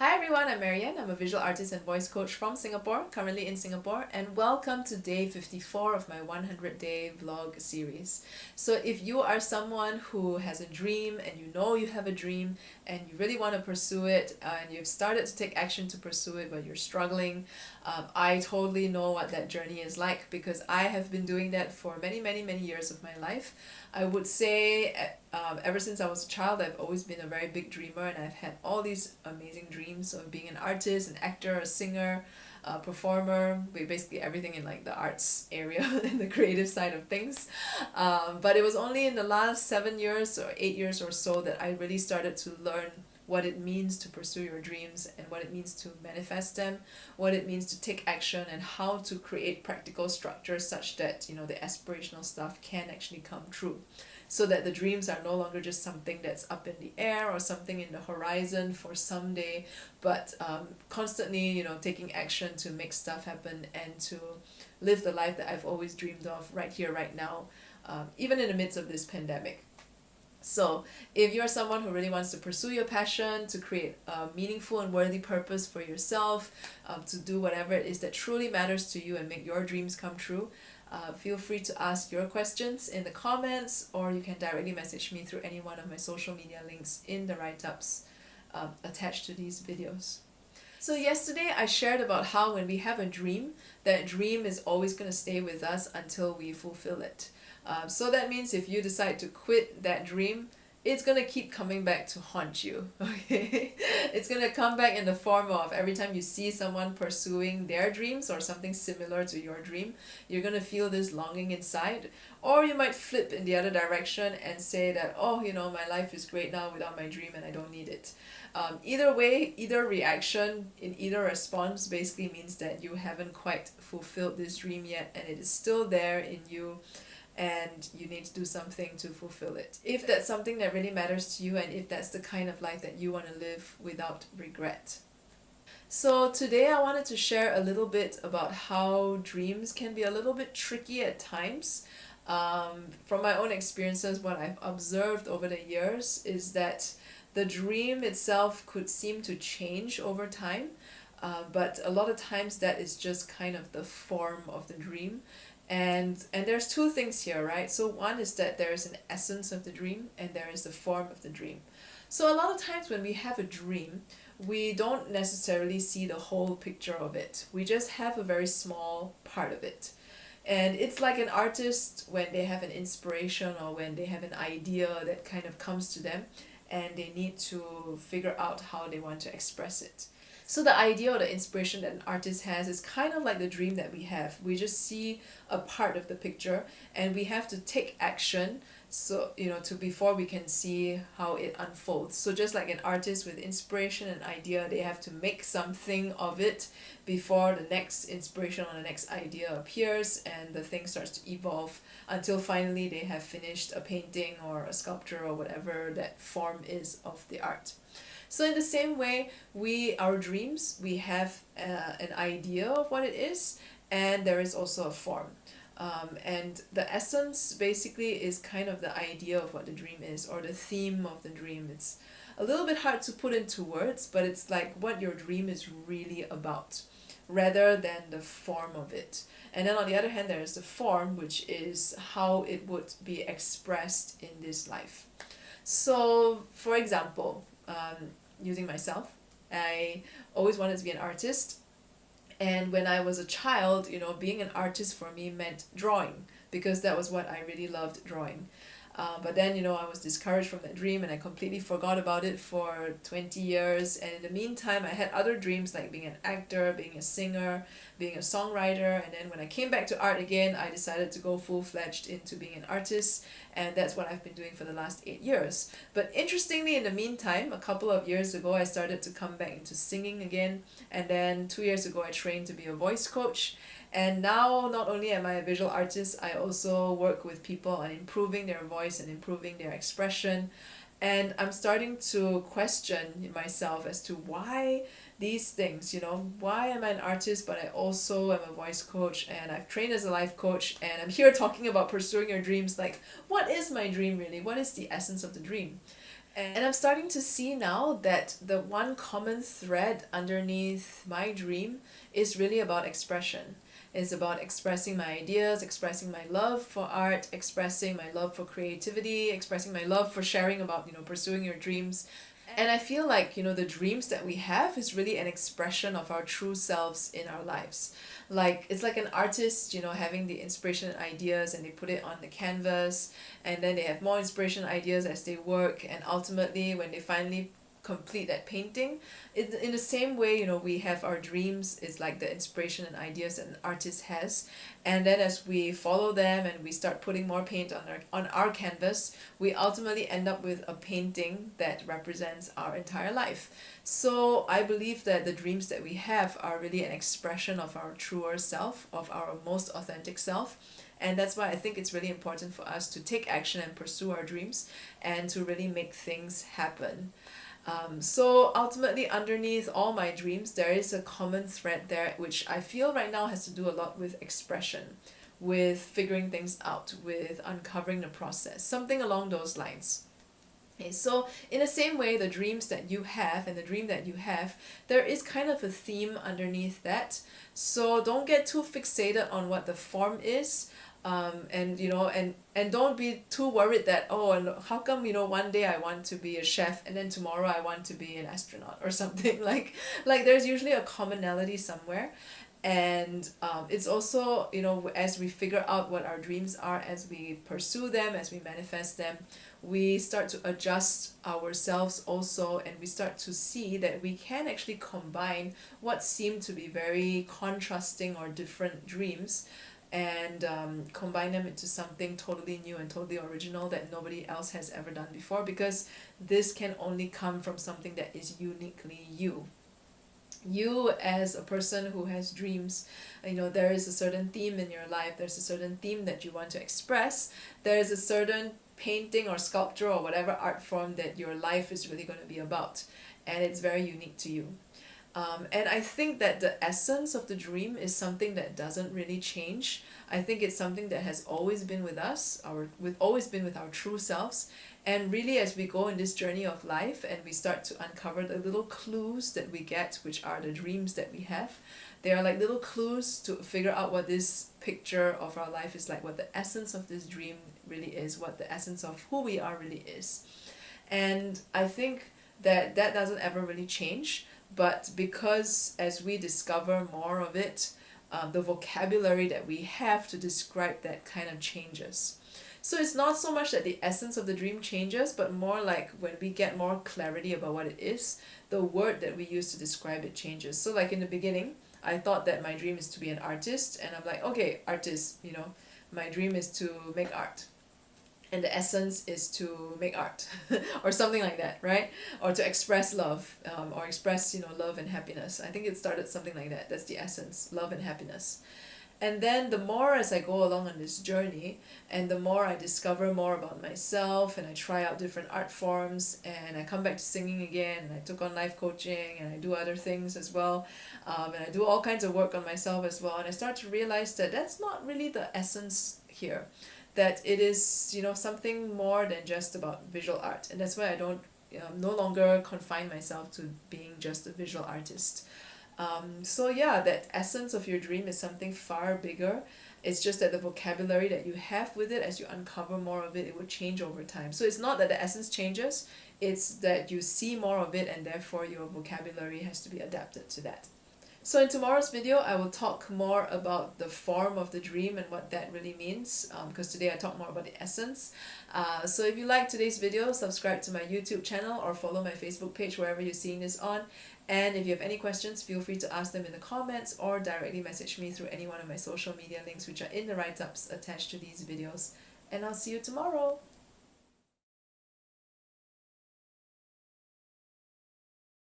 Hi everyone, I'm MaryAnn. I'm a visual artist and voice coach from Singapore, currently in Singapore, and welcome to day 54 of my 100-day vlog series. So if you are someone who has a dream and you know you have a dream and you really want to pursue it and you've started to take action to pursue it but you're struggling, I totally know what that journey is like because I have been doing that for many years of my life. I would say ever since I was a child, I've always been a very big dreamer and I've had all these amazing dreams of being an artist, an actor, a singer, a performer, basically everything in like the arts area and the creative side of things. But it was only in the last 7 years or 8 years or so that I really started to learn what it means to pursue your dreams and what it means to manifest them, what it means to take action and how to create practical structures such that, the aspirational stuff can actually come true. So that the dreams are no longer just something that's up in the air or something in the horizon for someday, but constantly, taking action to make stuff happen and to live the life that I've always dreamed of right here, right now, even in the midst of this pandemic. So if you're someone who really wants to pursue your passion, to create a meaningful and worthy purpose for yourself, to do whatever it is that truly matters to you and make your dreams come true, feel free to ask your questions in the comments, or you can directly message me through any one of my social media links in the write-ups attached to these videos. So yesterday I shared about how when we have a dream, that dream is always going to stay with us until we fulfill it. So that means if you decide to quit that dream, it's going to keep coming back to haunt you, okay? It's going to come back in the form of every time you see someone pursuing their dreams or something similar to your dream, you're going to feel this longing inside. Or you might flip in the other direction and say that, oh, my life is great now without my dream and I don't need it. Either way, either reaction in either response basically means that you haven't quite fulfilled this dream yet and it is still there in you, and you need to do something to fulfill it. If that's something that really matters to you and if that's the kind of life that you want to live without regret. So today I wanted to share a little bit about how dreams can be a little bit tricky at times. From my own experiences, what I've observed over the years is that the dream itself could seem to change over time, but a lot of times that is just kind of the form of the dream. And there's two things here, right? So one is that there is an essence of the dream and there is the form of the dream. So a lot of times when we have a dream, we don't necessarily see the whole picture of it. We just have a very small part of it. And it's like an artist when they have an inspiration or when they have an idea that kind of comes to them and they need to figure out how they want to express it. So the idea or the inspiration that an artist has is kind of like the dream that we have. We just see a part of the picture and we have to take action to before we can see how it unfolds. So just like an artist with inspiration and idea, they have to make something of it before the next inspiration or the next idea appears and the thing starts to evolve until finally they have finished a painting or a sculpture or whatever that form is of the art. So in the same way, our dreams, we have an idea of what it is, and there is also a form. And the essence basically is kind of the idea of what the dream is, or the theme of the dream. It's a little bit hard to put into words, but it's like what your dream is really about, rather than the form of it. And then on the other hand, there is the form, which is how it would be expressed in this life. So, for example, using myself, I always wanted to be an artist. And when I was a child, being an artist for me meant drawing because that was what I really loved, drawing. But then, I was discouraged from that dream and I completely forgot about it for 20 years. And in the meantime, I had other dreams like being an actor, being a singer, being a songwriter. And then when I came back to art again, I decided to go full-fledged into being an artist. And that's what I've been doing for the last 8 years. But interestingly, in the meantime, a couple of years ago, I started to come back into singing again. And then 2 years ago, I trained to be a voice coach. And now, not only am I a visual artist, I also work with people on improving their voice and improving their expression. And I'm starting to question myself as to why these things, why am I an artist, but I also am a voice coach and I've trained as a life coach and I'm here talking about pursuing your dreams. Like, what is my dream really? What is the essence of the dream? And I'm starting to see now that the one common thread underneath my dream is really about expression. It's about expressing my ideas, expressing my love for art, expressing my love for creativity, expressing my love for sharing about, pursuing your dreams. And I feel like, the dreams that we have is really an expression of our true selves in our lives. Like, it's like an artist, having the inspiration and ideas, and they put it on the canvas, and then they have more inspiration ideas as they work, and ultimately when they finally complete that painting, in the same way, we have our dreams. Is like the inspiration and ideas that an artist has, and then as we follow them and we start putting more paint on our canvas, we ultimately end up with a painting that represents our entire life. So I believe that the dreams that we have are really an expression of our truer self, of our most authentic self. And that's why I think it's really important for us to take action and pursue our dreams and to really make things happen. So ultimately, underneath all my dreams, there is a common thread there, which I feel right now has to do a lot with expression, with figuring things out, with uncovering the process, something along those lines. Okay, so in the same way, the dreams that you have and the dream that you have, there is kind of a theme underneath that. So don't get too fixated on what the form is. And don't be too worried that, oh, and how come, one day I want to be a chef and then tomorrow I want to be an astronaut or something. Like there's usually a commonality somewhere. And it's also, as we figure out what our dreams are, as we pursue them, as we manifest them, we start to adjust ourselves also, and we start to see that we can actually combine what seem to be very contrasting or different dreams, and combine them into something totally new and totally original that nobody else has ever done before, because this can only come from something that is uniquely you. You as a person who has dreams, there is a certain theme in your life, there's a certain theme that you want to express, there's a certain painting or sculpture or whatever art form that your life is really going to be about, and it's very unique to you. And I think that the essence of the dream is something that doesn't really change. I think it's something that has always been with us, always been with our true selves. And really, as we go in this journey of life and we start to uncover the little clues that we get, which are the dreams that we have, they are like little clues to figure out what this picture of our life is like, what the essence of this dream really is, what the essence of who we are really is. And I think that doesn't ever really change. But because as we discover more of it, the vocabulary that we have to describe that kind of changes. So it's not so much that the essence of the dream changes, but more like when we get more clarity about what it is, the word that we use to describe it changes. So like in the beginning, I thought that my dream is to be an artist, and I'm like, okay, artist, my dream is to make art. And the essence is to make art or something like that, right? Or to express love, or express, love and happiness. I think it started something like that. That's the essence, love and happiness. And then the more as I go along on this journey, and the more I discover more about myself, and I try out different art forms, and I come back to singing again, and I took on life coaching, and I do other things as well, and I do all kinds of work on myself as well, and I start to realize that that's not really the essence here, that it is, something more than just about visual art. And that's why I don't no longer confine myself to being just a visual artist. So yeah, that essence of your dream is something far bigger. It's just that the vocabulary that you have with it, as you uncover more of it, it will change over time. So it's not that the essence changes, it's that you see more of it, and therefore your vocabulary has to be adapted to that. So in tomorrow's video, I will talk more about the form of the dream and what that really means, because today I talk more about the essence. So if you like today's video, subscribe to my YouTube channel or follow my Facebook page wherever you're seeing this on. And if you have any questions, feel free to ask them in the comments or directly message me through any one of my social media links, which are in the write-ups attached to these videos. And I'll see you tomorrow.